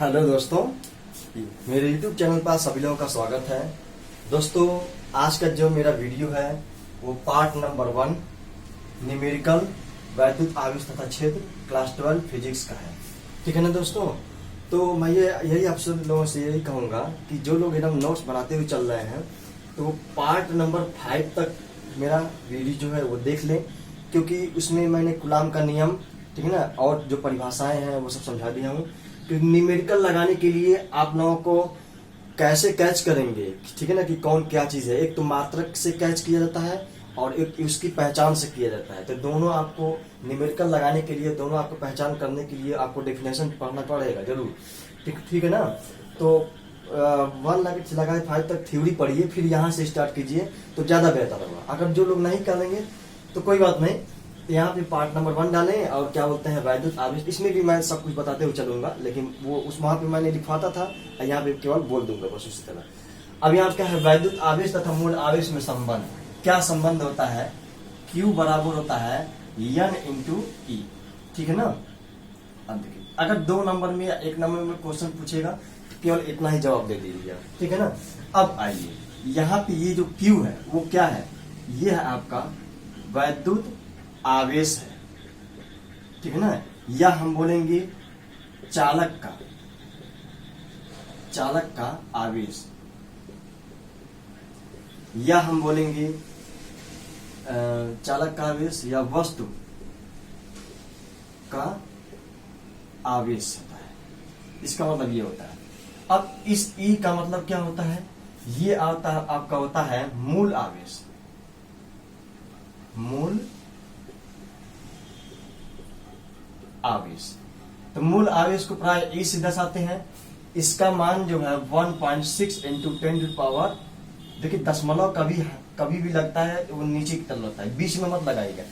Hello दोस्तों, मेरे YouTube channel पर सभी लोगों का स्वागत है। दोस्तों, आज का जो मेरा वीडियो है वो पार्ट नंबर 1 न्यूमेरिकल वैद्युत आवेश तथा क्षेत्र क्लास 12 फिजिक्स का है। ठीक है ना दोस्तों। तो मैं यही आप सब लोगों से यही कहूंगा कि जो लोग एकदम नोट्स बनाते हुए चल रहे हैं तो पार्ट नंबर 5 तक मेरा वीडियो जो है वो देख लें, क्योंकि उसमें मैंने कूलाम का नियम, ठीक है ना, और जो परिभाषाएं हैं वो सब समझा दिया हूँ। न्यूमेरिकल लगाने के लिए आप लोगों को कैसे कैच करेंगे, ठीक है ना, कि कौन क्या चीज है। एक तो मात्रक से कैच किया जाता है और एक उसकी पहचान से किया जाता है। तो दोनों आपको न्यूमेरिकल लगाने के लिए, दोनों आपको पहचान करने के लिए आपको डेफिनेशन पढ़ना पड़ेगा जरूर। ठीक है ना। तो 1 से लगाए 5 तक थ्योरी पढ़िए, फिर यहाँ से स्टार्ट कीजिए तो ज्यादा बेहतर होगा। अगर जो लोग नहीं करेंगे तो कोई बात नहीं, यहाँ पे पार्ट नंबर 1 डालें और क्या बोलते हैं वैद्युत आवेश। इसमें भी मैं सब कुछ बताते हुए चलूंगा, लेकिन वो उस वहां पे मैंने लिखवाता था, यहाँ पे केवल बोल दूंगा बस उसी तरह। अब यहाँ क्या है, वैद्युत आवेश तथा मूल आवेश में संबंध। क्या संबंध होता है? Q बराबर होता है N इंटू E। ठीक है ना। अब देखिए, अगर 2 नंबर में या 1 नंबर में क्वेश्चन पूछेगा तो केवल इतना ही जवाब दे दीजिए, ठीक है ना। अब आइए, यहाँ पे ये जो Q है वो क्या है? ये है आपका वैद्युत आवेश है, ठीक है ना। या हम बोलेंगे चालक का आवेश, या हम बोलेंगे चालक का आवेश या वस्तु का आवेश होता है। इसका मतलब ये होता है। अब इस ई का मतलब क्या होता है? ये आता है आपका होता है मूल आवेश। मूल आवेश। तो मूल आवेश को प्राय ई से दर्शाते हैं। इसका मान जो है 1.6 इंटू 10 टू पावर, देखिए दशमलव कभी भी लगता है वो नीचे की तरफ लगता है, बीच में मत लगाइएगा।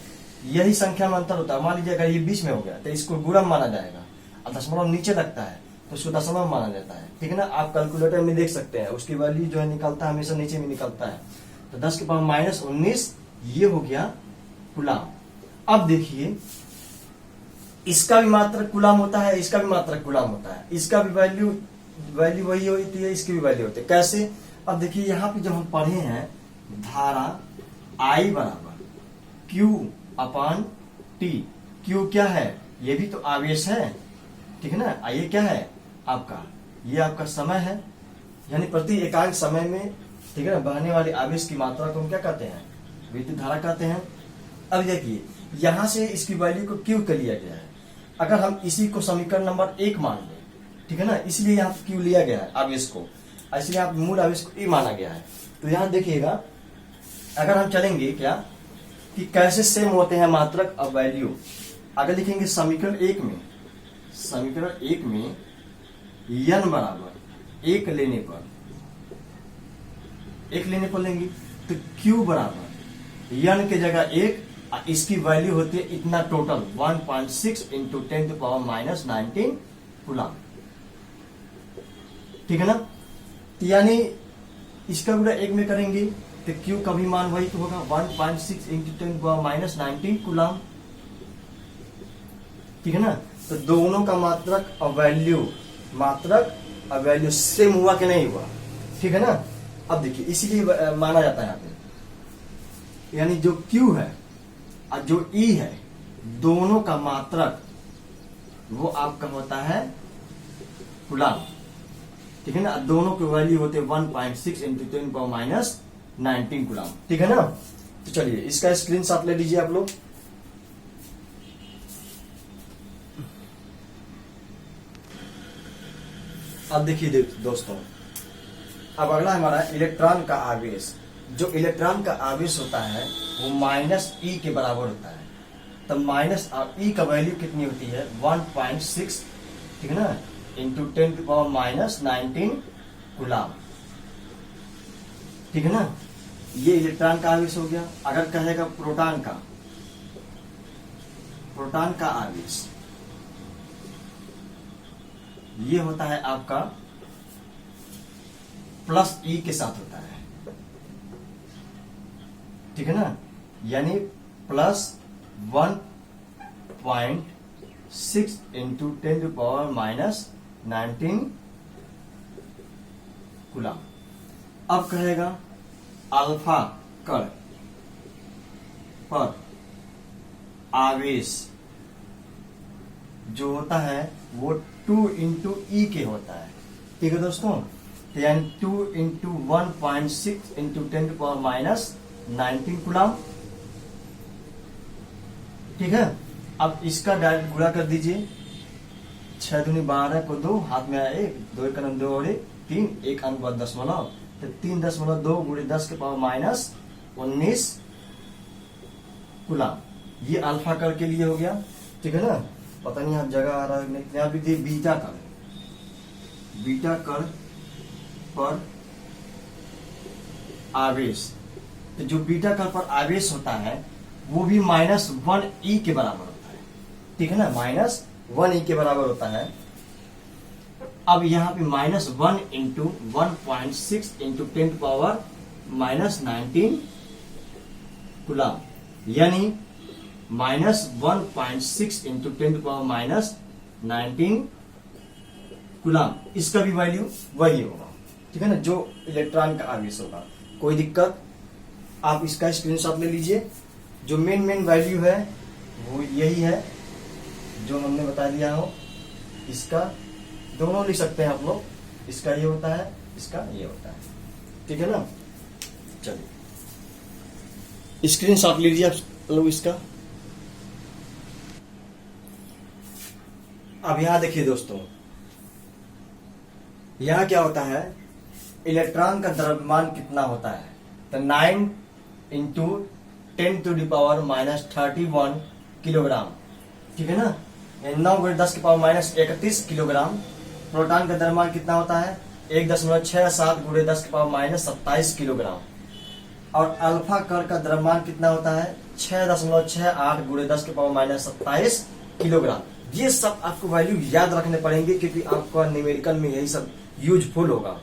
यही संख्या में अंतर होता है। मान लीजिए अगर ये बीच में हो गया तो इसको गुणम माना जाएगा, और दशमलव नीचे लगता है तो उसको दशमलव माना जाता है, ठीक है ना। आप कैलकुलेटर में देख सकते हैं, उसकी वैल्यू जो है निकलता है हमेशा नीचे में निकलता है। तो 10 की पावर -19 ये हो गया कूलाम। अब देखिए, इसका भी मात्रक कूलाम होता है, इसका भी मात्रक कूलाम होता है। इसका भी वैल्यू वही होती है, इसकी भी वैल्यू होती है। कैसे? अब देखिए, यहाँ पे जब हम पढ़े हैं धारा I बराबर Q अपान T। Q क्या है? ये भी तो आवेश है, ठीक है ना। ये क्या है आपका? ये आपका समय है, यानी प्रति एकांक समय में, ठीक है ना, बहने वाले आवेश की मात्रा को हम क्या कहते हैं? विद्युत धारा कहते हैं। अब देखिए, यहां से इसकी वैल्यू को Q कर लिया गया है। अगर हम इसी को समीकरण नंबर 1 मान लें, ठीक है ना, इसलिए यहाँ Q लिया गया है आवेश को, इसलिए आप मूल आवेश को E माना गया है। तो यहाँ देखिएगा, अगर हम चलेंगे क्या कि कैसे सेम होते हैं मात्रक और वैल्यू। अगर लिखेंगे समीकरण 1 में n बराबर 1 लेने पर लेंगे तो Q बराबर n के जगह 1, इसकी वैल्यू होती है इतना total 1.6 into 10 to power -19 coulomb, ठीक है ना। यानी इसका गुणा 1 में करेंगे तो Q का भी मान वही तो होगा 1.6 इंटू 10 टू पावर -19 कूलाम, ठीक है ना। तो दोनों का मात्रक और वैल्यू सेम हुआ कि नहीं हुआ, ठीक है ना। अब देखिए, इसीलिए माना जाता है यहाँ पे, यानी जो Q है और जो E है, दोनों का मात्रक वो आपका होता है कूलाम, ठीक है ना। दोनों की वैल्यू होते हैं 1.6 इंटू 10 पावर -19 कूलाम, ठीक है ना। तो चलिए, इसका स्क्रीनशॉट ले लीजिए आप लोग। अब देखिए दोस्तों, अब अगला हमारा इलेक्ट्रॉन का आवेश। जो इलेक्ट्रॉन का आवेश होता है वो -E के बराबर होता है। तब -E का वैल्यू कितनी होती है? 1.6, ठीक है ना, इंटू 10 टू पावर -19 कूलाम, ठीक है ना। ये इलेक्ट्रॉन का आवेश हो गया। अगर कहेगा प्रोटॉन का आवेश, ये होता है आपका +E के साथ होता है, ठीक है ना, यानी +1.6 इंटू 10 टू पावर 19 कूलम। अब कहेगा अल्फा कण पर आवेश जो होता है वो 2 इंटू ई के होता है। ठीक है दोस्तों, यानी 2 इंटू 1.6 इंटू 10⁻⁻19 कूलम। ठीक है, अब इसका डायरेक्ट गुणा कर दीजिए। 6 दूनी 12 को 2, हाथ में आया 1, 2 एक 2 और 3, एक अंक बाद दशमलव, तो 3.2 गुणे 10⁻⁻19 कूलम। ये अल्फा कण के लिए हो गया। ठीक है ना, पता नहीं आप जगह आ रहा है नहीं, यहाँ भी दिए बीटा कण, बीटा कण पर आवेश। तो जो बीटा कण पर आवेश होता है वो भी -1 के बराबर होता है। ठीक है ना, -1 के बराबर होता है। अब यहाँ पे -1 इंटू 1.6 इंटू 10⁻⁻19 कूलम, यानी -1.6 इंटू 10⁻⁻19 कूलम। इसका भी वैल्यू वही होगा। ठीक है ना, जो इलेक्ट्रॉन का आवेश होगा। कोई दिक्कत, आप इसका स्क्रीनशॉट ले लीजिए। जो मेन वैल्यू है वो यही है जो हमने बता दिया हो। इसका दोनों लिख सकते हैं आप लोग, इसका ये होता है, इसका ये होता है। ठीक है ना, चलिए स्क्रीनशॉट लीजिए आप लोग इसका। अब यहां देखिए दोस्तों, यहां क्या होता है, इलेक्ट्रॉन का द्रव्यमान कितना होता है, तो 9 इंटू 10⁻⁻31 किलोग्राम। ठीक है ना, 9 गुणे 10⁻⁻31 किलोग्राम। प्रोटॉन का द्रव्यमान कितना होता है, 1.67 गुणे 10⁻⁻27 किलोग्राम। और अल्फा कण का द्रव्यमान कितना होता है, 6.68 गुणे 10⁻⁻27 किलोग्राम। ये सब आपको वैल्यू याद रखने पड़ेंगे क्योंकि आपका न्यूमेरिकल में यही सब यूजफुल होगा।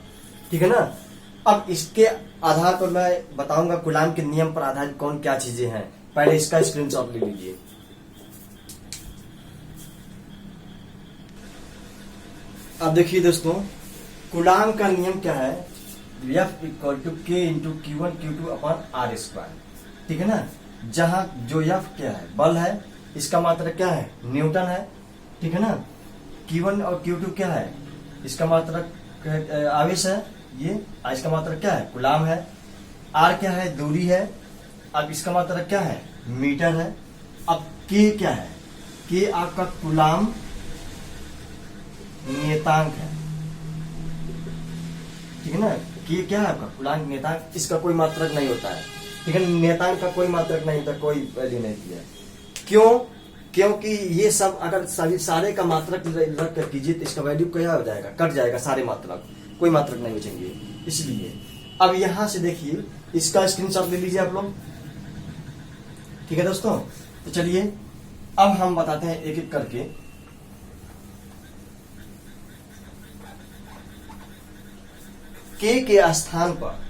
ठीक है ना, अब इसके आधार पर मैं बताऊंगा कूलम के नियम पर आधारित कौन क्या चीजें हैं। पहले इसका स्क्रीनशॉट ले लीजिए। अब देखिए दोस्तों, कूलम का नियम क्या है, F = K × Q1 Q2 / R²। ठीक है ना, जहां जो F क्या है, बल है, इसका मात्रक क्या है, न्यूटन है। ठीक है ना, Q1 और Q2 क्या है, इसका मात्रक आवेश है, ये इसका मात्रक क्या है, कूलम है। R क्या है, दूरी है। अब इसका मात्रक क्या है, मीटर है। अब K क्या है, K आपका कूलम नियतांक है। ठीक है ना, K क्या है आपका कूलम नियतांक, इसका कोई मात्रक नहीं होता है। ठीक है, नियतांक का कोई मात्रक नहीं होता, कोई वैल्यू नहीं दिया। क्यों, क्योंकि ये सब अगर सारे का मात्रक रख कर कीजिए तो इसका वैल्यू क्या हो जाएगा, कट जाएगा, सारे मात्रक, कोई मात्रक नहीं बचेंगे। इसलिए अब यहां से देखिए, इसका स्क्रीनशॉट ले लीजिए आप लोग। ठीक है दोस्तों, तो चलिए अब हम बताते हैं एक एक करके। K के स्थान पर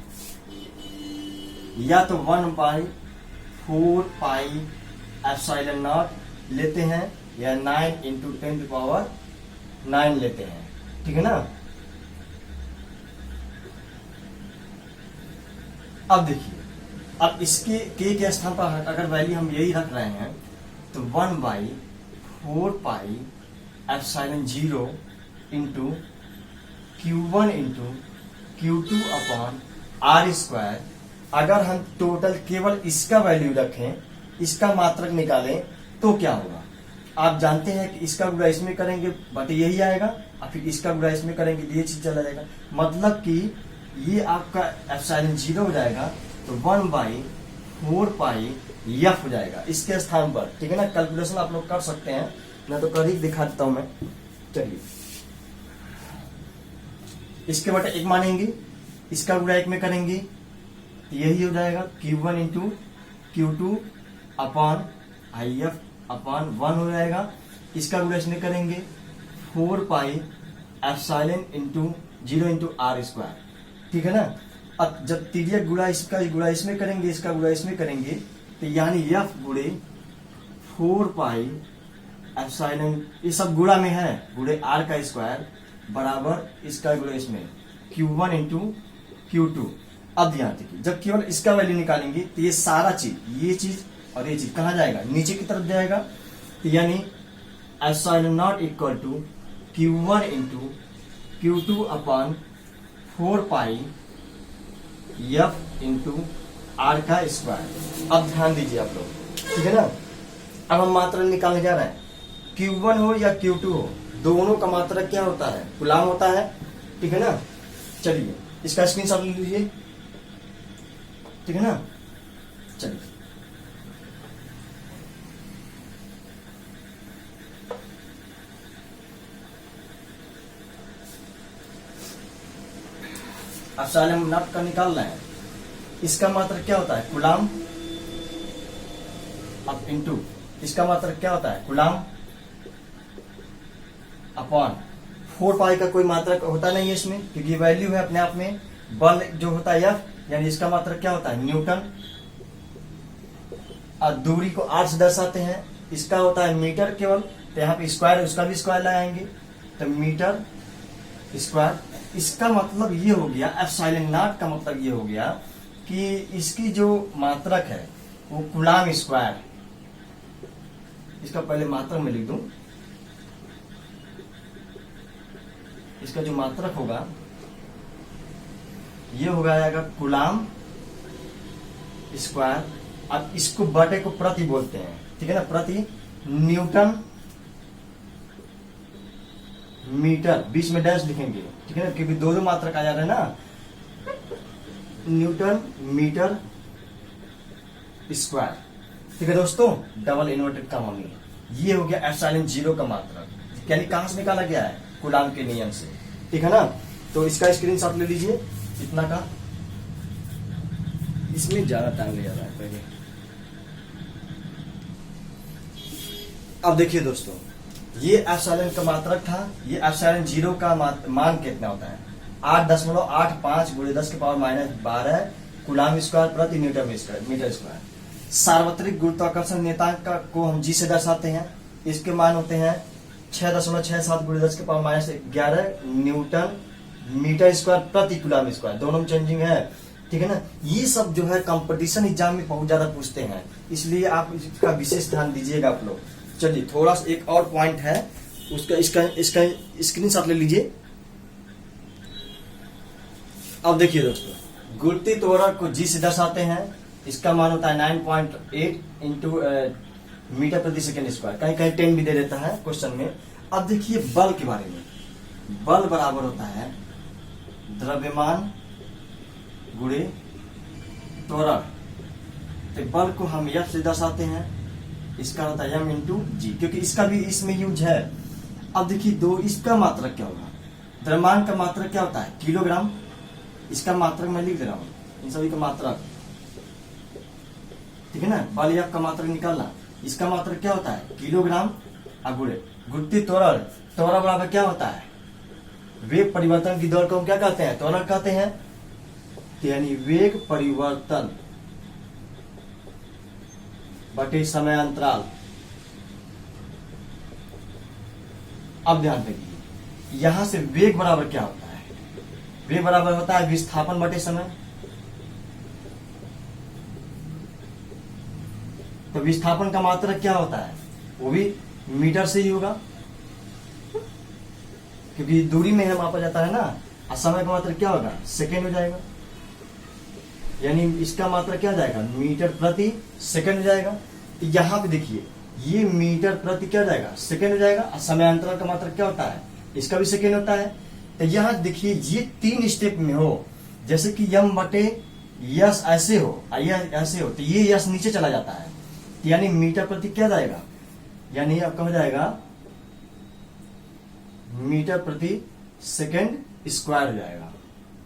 या तो 1/4πε0 लेते हैं या 9 × 10⁻9 लेते हैं। ठीक है ना, अब देखिए, अब इसके K के स्थान पर अगर वैल्यू हम यही रख रहे हैं तो 1/4πε0 into Q1 into Q2 / R²। अगर हम टोटल केवल इसका वैल्यू रखें, इसका मात्रक निकालें तो क्या होगा, आप जानते हैं कि इसका गुणा इसमें करेंगे बट यही आएगा, और फिर इसका गुणा इसमें करेंगे तो ये चीज चला जाएगा। मतलब कि ये आपका ε0 हो जाएगा, तो 1/4πF हो जाएगा इसके स्थान पर। ठीक है ना, कैलकुलेशन आप लोग कर सकते हैं, मैं तो कर ही दिखा देता हूं मैं। चलिए, इसके बटे 1 मानेंगे, इसका गुणा 1 में करेंगे तो यही हो जाएगा Q1 इंटू Q2 / IF / 1 हो जाएगा। इसका गुणा इसमें करेंगे 4πε0 इंटू R²। ठीक है ना, अब जब तिर्यक गुणा इसका गुणा इसमें करेंगे, इसका गुणा इसमें करेंगे, तो यानी F गुणे 4πε, ये सब गुणा में है, गुणे R² बराबर इसका गुणा इसमें Q1 इंटू Q2। अब ध्यान देखिए, जब केवल इसका वैल्यू निकालेंगे तो ये सारा चीज, ये चीज और ये चीज कहाँ जाएगा, नीचे की तरफ जाएगा। तो यानी epsilon not equal to Q1 into Q2 upon 4 pi F into R का स्क्वायर। अब ध्यान दीजिए आप लोग, ठीक है ना। अब हम मात्रा निकालने जा रहे हैं, Q1 हो या Q2 हो, दोनों का मात्रा क्या होता है, कूलाम होता है, ठीक है ना। चलिए इसका स्क्रीनशॉट ले लीजिए, ठीक है ना। चलिए एप्सिलॉन नॉट का निकाल रहे हैं, इसका मात्रा क्या होता है, कूलाम। अब इंटू इसका मात्रा क्या होता है, कूलाम अपॉन 4 पाई का कोई मात्रा होता नहीं है इसमें, क्योंकि वैल्यू है अपने आप में। बल जो होता है F, यानी इसका मात्रा क्या होता है, न्यूटन। और दूरी को r से दर्शाते हैं, इसका होता है मीटर केवल, तो यहाँ पे स्क्वायर, उसका भी स्क्वायर लगाएंगे, तो मीटर स्क्वायर। इसका मतलब ये हो गया, एप्सिलॉन नॉट का मतलब ये हो गया कि इसकी जो मात्रक है वो कूलाम स्क्वायर। इसका पहले मात्रक में लिख दूं, इसका जो मात्रक होगा ये हो जाएगा कूलाम स्क्वायर। अब इसको बटे को प्रति बोलते हैं, ठीक है ना, प्रति न्यूटन मीटर, बीच में डैश लिखेंगे, ठीक है ना, क्योंकि दो मात्रक आ जा रहे हैं ना, न्यूटन मीटर स्क्वायर। ठीक है दोस्तों, डबल इन्वर्टेड कॉमा में ये हो गया एप्सिलॉन जीरो का मात्रक, यानी कहां से निकाला गया है, कूलाम के नियम से, ठीक है ना। तो इसका स्क्रीनशॉट ले लीजिए, इतना का, इसमें ज्यादा टाइम ले जा रहा है पहले। अब देखिए दोस्तों, ये एप्सिलॉन का मात्रक था, ये एप्सिलॉन जीरो का मान कितना होता है, 8.85 गुणे 10 के पावर -12 कूलाम स्क्वायर प्रति मीटर स्क्वायर। सार्वत्रिक गुरुत्वाकर्षण नियतांक को हम जी से दर्शाते हैं, इसके मान होते हैं 6.67 गुणे 10 के पावर -11 न्यूटन मीटर स्क्वायर प्रति कूलाम स्क्वायर, दोनों में चेंजिंग है, ठीक है ना। ये सब जो है कंपटीशन एग्जाम में बहुत ज्यादा पूछते हैं, इसलिए आप इसका विशेष ध्यान दीजिएगा आप लोग। चलिए थोड़ा सा एक और पॉइंट है उसका, इसका स्क्रीनशॉट ले लीजिए। अब देखिए दोस्तों, गुरुत्वीय त्वरण को जी से दर्शाते हैं, इसका मान होता है 9.8 इंटू मीटर प्रति सेकेंड स्क्वायर, कहीं कहीं 10 भी दे देता है क्वेश्चन में। अब देखिए बल के बारे में, बल बराबर होता है द्रव्यमान गुणे त्वरण। तो बल को हम F से दर्शाते हैं, इसका होता है m इंटू जी, क्योंकि इसका भी इसमें यूज है। अब देखिए दो, इसका मात्रक क्या होगा, द्रव्यमान का मात्रक क्या होता है, किलोग्राम, इसका मात्रक मैं लिख दे रहा हूं, इन सभी का मात्रक, ठीक है ना। बल F का मात्रक निकालना, इसका मात्रक क्या होता है, किलोग्राम। गुणे गुरुत्वीय त्वरण, त्वरण बराबर क्या होता है, वेग परिवर्तन की दर को हम क्या कहते हैं, त्वरण कहते हैं, यानी वेग परिवर्तन बटे समय अंतराल। अब ध्यान रखिए, यहां से वेग बराबर क्या होता है, वेग बराबर होता है विस्थापन बटे समय। तो विस्थापन का मात्रक क्या होता है, वो भी मीटर से ही होगा, क्योंकि दूरी में है मापा जाता है ना। और समय का मात्रक क्या होगा, सेकेंड हो जाएगा, यानी इसका मात्रक क्या हो जाएगा, मीटर प्रति सेकेंड हो जाएगा। तो यहाँ पे देखिए, ये मीटर प्रति क्या हो जाएगा, सेकेंड हो जाएगा। और समय अंतराल का मात्रक क्या होता है, इसका भी सेकेंड होता है। तो यहाँ देखिए, ये 3 स्टेप में हो, जैसे कि यम बटे यस ऐसे हो, यह ऐसे हो, तो ये यस नीचे चला जाता है, यानी मीटर प्रति क्या जाएगा, यानी आपका हो जाएगा मीटर प्रति सेकेंड स्क्वायर हो जाएगा,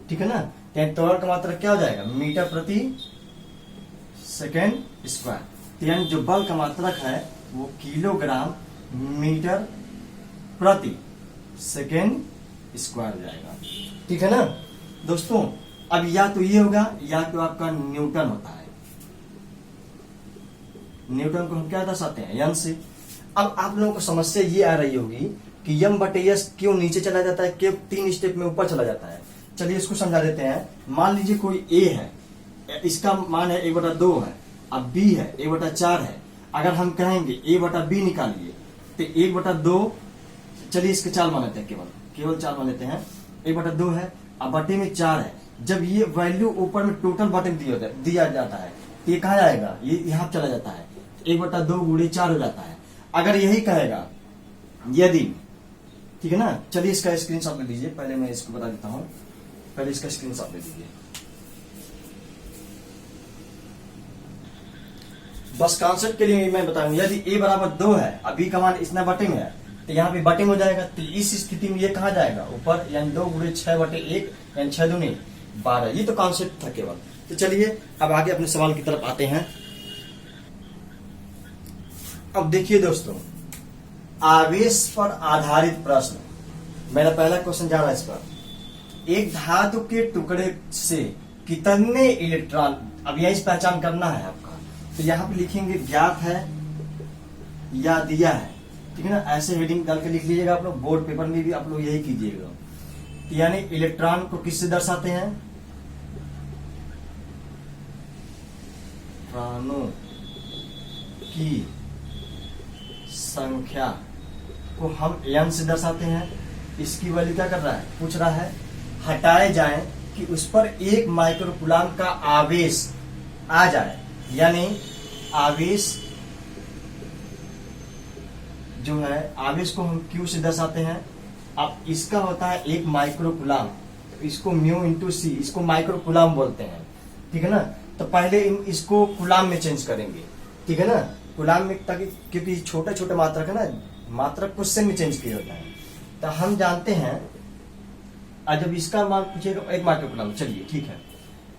ठीक है ना। त्वरण का मात्रक क्या हो जाएगा, मीटर प्रति सेकेंड स्क्वायर। तो यानी जो बल का मात्रक है वो किलोग्राम मीटर प्रति सेकेंड स्क्वायर हो जाएगा, ठीक है ना दोस्तों। अब या तो ये होगा या तो आपका न्यूटन होता है, न्यूटन को हम क्या दर्शाते हैं, यन से। अब आप लोगों को समस्या ये आ रही होगी कि यम बटे यस क्यों नीचे चला जाता है, क्यों 3 स्टेप में ऊपर चला जाता है। चलिए इसको समझा देते हैं। मान लीजिए कोई ए है, इसका मान है 1/2 है, अब बी है 1/4 है। अगर हम कहेंगे a बटा बी निकालिए तो 1/2, चलिए इसके 4 मान लेते हैं, केवल 4 मान लेते हैं। 1/2 है, अब बटे में 4 है। जब ये वैल्यू ऊपर में टोटल बटे में दिया जाता है तो ये कहा जाएगा, ये यहाँ चला जाता है, 1/2 गुणे 4 हो जाता है। अगर यही कहेगा यदि, ठीक है ना। चलिए इसका स्क्रीनशॉट ले लीजिए, पहले मैं इसको बता देता हूं, पहले इसका स्क्रीनशॉट ले लीजिए। बस कॉन्सेप्ट के लिए मैं बताऊंगा, यदि a बराबर 2 है, अभी का मान इतना बटे में है, तो यहाँ पे बटे में हो जाएगा। तो इस स्थिति में ये कहा जाएगा ऊपर, यानी 2 गुणे 6/1 यानी 6 दूनी 12। ये तो कॉन्सेप्ट था केवल। तो चलिए अब आगे अपने सवाल की तरफ आते हैं। अब देखिए दोस्तों, आवेश पर आधारित प्रश्न, मेरा पहला क्वेश्चन जा रहा है इस पर। एक धातु के टुकड़े से कितने इलेक्ट्रॉन, अब यही पहचान करना है आपका। तो यहाँ पे लिखेंगे ज्ञात है या दिया है, ठीक है ना। ऐसे हेडिंग डाल के लिख लीजिएगा आप लोग, बोर्ड पेपर में भी आप लोग यही कीजिएगा। यानी इलेक्ट्रॉन को किससे दर्शाते हैं, इलेक्ट्रॉनों की संख्या को हम n से दर्शाते हैं। इसकी वैल्यू क्या कर रहा है, पूछ रहा है हटाए जाए कि उस पर 1 माइक्रोकूलम का आवेश आ जाए, यानी आवेश जो है, आवेश को हम Q से दर्शाते हैं। अब इसका होता है 1 माइक्रोकूलम, इसको म्यू इंटू सी, इसको माइक्रोकूलम बोलते हैं, ठीक है ना। तो पहले इसको कूलम में चेंज करेंगे, ठीक है ना, कूलम में, ताकि क्योंकि छोटे छोटे मात्रक है ना, मात्रक क्वेश्चन में चेंज किया होता है। तो हम जानते हैं, जब इसका मान पूछेगा 1 माइक्रोकूलम, चलिए ठीक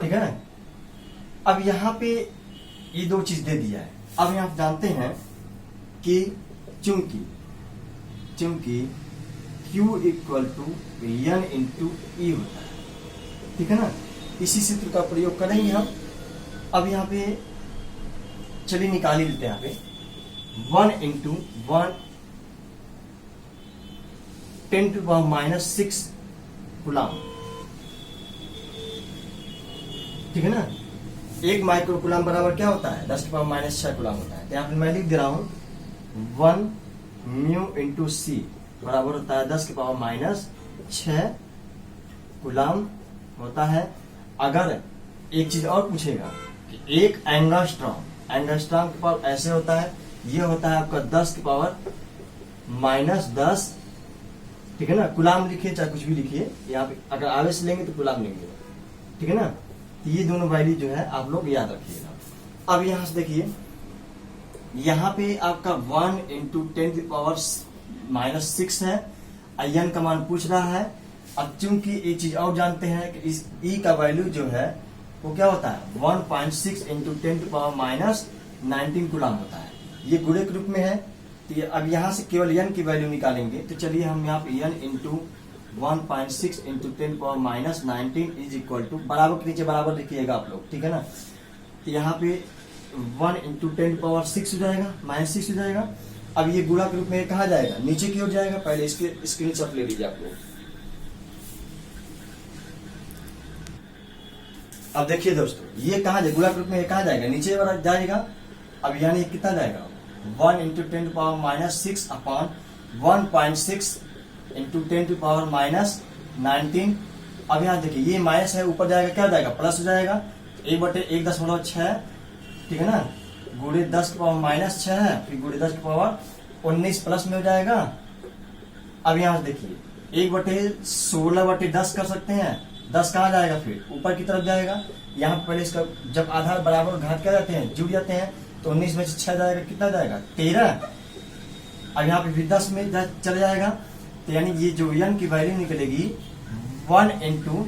है ना। अब यहाँ पे ये 2 चीज दे दिया है। अब यहाँ जानते हैं कि चूंकि Q equal to N into e होता है, ठीक है ना। इसी सूत्र का प्रयोग करेंगे हम। अब यहाँ पे चलिए निकाल ही लेते हैं। यहाँ पे 1 इंटू 1 10⁻⁻6 कूलम, ठीक है ना। 1 माइक्रोकूलम बराबर क्या होता है, 10⁻⁻6 कूलम होता है। तो यहाँ पे मैं लिख दे रहा हूं 1 म्यू इंटू सी बराबर होता है 10⁻⁻6 कूलम होता है। अगर एक चीज और पूछेगा कि 1 एंगस्ट्रॉम के पावर ऐसे होता है, ये होता है आपका 10⁻⁻10, ठीक है ना। कूलम लिखिए चाहे कुछ भी लिखिए, यहाँ पे अगर आवेश लेंगे तो कूलम लेंगे, ठीक है ना। तो ये दोनों वैल्यू जो है आप लोग याद रखिएगा। अब यहाँ से देखिए, यहाँ पे आपका 1 इंटू 10⁻⁻6 है, n का मान पूछ रहा है। अब चूंकि एक चीज और जानते हैं कि इस e का वैल्यू जो है वो क्या होता है, 1.6 इंटू 10⁻⁻19 कूलम होता है। ये गुणित रूप में है। तो अब यहाँ से केवल n की वैल्यू निकालेंगे। तो चलिए हम यहाँ पे n into 1.6 into 10⁻⁻19 is equal to, बराबर के नीचे बराबर लिखिएगा आप लोग, ठीक है ना। तो यहाँ पे 1 इंटू 10⁻6 हो जाएगा, -6 हो जाएगा। अब ये गुणा के रूप में कहा जाएगा, नीचे की ओर जाएगा। पहले इसके स्क्रीनशॉट ले लीजिए आप लोग। अब देखिए दोस्तों, ये कहा जाएगा, गुणा के रूप में कहा जाएगा, नीचे जाएगा। अब यानी कितना जाएगा, 1 इंटू 10⁻⁻6 अपॉन 1.6 इंटू 10⁻⁻19। अब यहाँ देखिए ये माइनस है, ऊपर जाएगा क्या जाएगा, प्लस हो जाएगा। 1/1.6, ठीक है ना, गुणे 10⁻⁻6 है, फिर गुणे 10⁻19 प्लस में हो जाएगा। अब यहाँ देखिए 1/16/10 कर सकते हैं। 10 कहाँ जाएगा, फिर ऊपर की तरफ जाएगा। यहाँ पहले इसका जब आधार बराबर घात क्या जाते हैं, जुड़ जाते हैं, तो 19 में से 6 जाएगा, कितना जाएगा 13। अब यहाँ पे फिर 10 में चले जाएगा। तो यानी ये जो n की वैल्यू निकलेगी 1 इंटू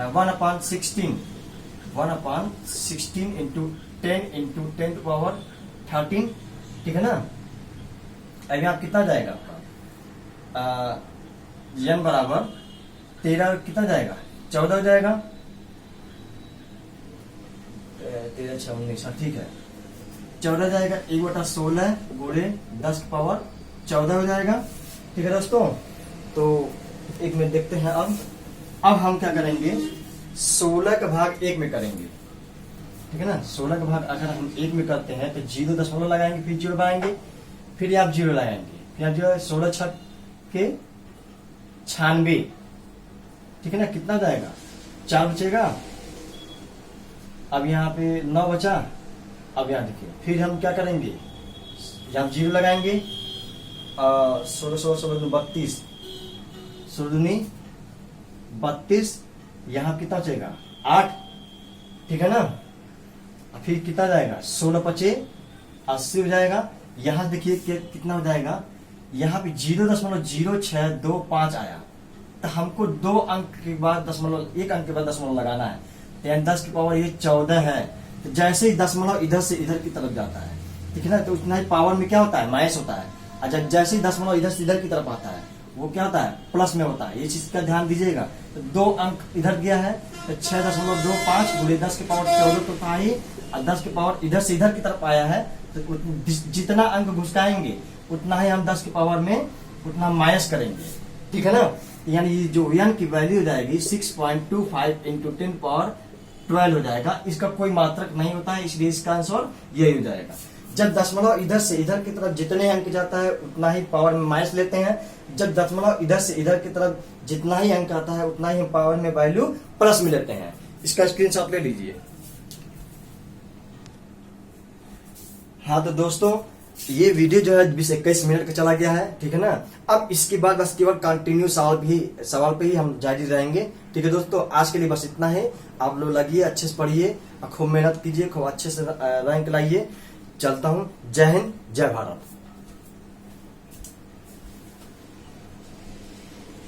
1/16 इंटू 10 इंटू 10⁻13, ठीक है ना। अब यहाँ कितना जाएगा आपका, n बराबर 13 कितना जाएगा, 14 हो जाएगा। 13 6 19, ठीक है, 14 जाएगा। 1/16 गुणे 10 की पावर 14 हो जाएगा। ठीक है दोस्तों, तो एक मिनट देखते हैं। अब हम क्या करेंगे, 16 का भाग 1 में करेंगे, ठीक है ना। 16 का भाग अगर हम 1 में करते हैं तो 0 लगाएंगे, फिर 0 बनाएंगे, फिर आप 0 लगाएंगे, फिर आप 16 छक के 96, ठीक है ना। कितना जाएगा, 4 बचेगा। अब यहाँ पे 9 बचा। अब यहाँ देखिए, फिर हम क्या करेंगे, यहाँ 0 लगाएंगे, 16 32, 16 32, यहाँ कितना बचेगा 8, ठीक है ना। फिर कितना जाएगा, 16 पचे 80 हो जाएगा। यहाँ देखिए कितना हो जाएगा, यहाँ पे 0.0625 आया, तो हमको 2 अंक के बाद दशमलव, 1 अंक के बाद दशमलव लगाना है। यानी 10 की पावर ये 14 है। तो जैसे ही दशमलव इधर से इधर की तरफ जाता है, ठीक है ना, तो उतना ही पावर में क्या होता है, माइनस होता है। और जैसे ही दशमलव इधर से इधर की तरफ आता है, वो क्या होता है, प्लस में होता है। ये चीज का ध्यान दीजिएगा। तो 2 अंक इधर गया है, तो 6.25 गुणे 10 की पावर 14 तो था ही, और 10 की पावर इधर से इधर की तरफ आया है, तो जितना अंक घुसकाएंगे उतना ही हम 10 की पावर में उतना माइनस करेंगे, ठीक है ना। यानी जो n की वैल्यू हो जाएगी 6.25 इंटू 10 पावर 12 हो जाएगा। इसका कोई मात्रक नहीं होता है, इसलिए इसका आंसर यही हो जाएगा। जब दशमलव इधर से इधर की तरफ जितने अंक जाता है उतना ही पावर में माइनस लेते हैं। जब दशमलव इधर से इधर की तरफ जितना ही अंक आता है उतना ही हम पावर में वैल्यू प्लस में लेते हैं। इसका स्क्रीनशॉट ले लीजिए। हाँ तो दोस्तों, ये वीडियो जो है 20-21 मिनट का चला गया है, ठीक है ना। अब इसके बाद बस केवल कंटिन्यू सवाल पे ही हम जारी रहेंगे, ठीक है दोस्तों। आज के लिए बस इतना है। आप लोग लगिए, अच्छे से पढ़िए, खूब मेहनत कीजिए, खूब अच्छे से रैंक लाइए। चलता हूँ। जय हिंद, जय भारत।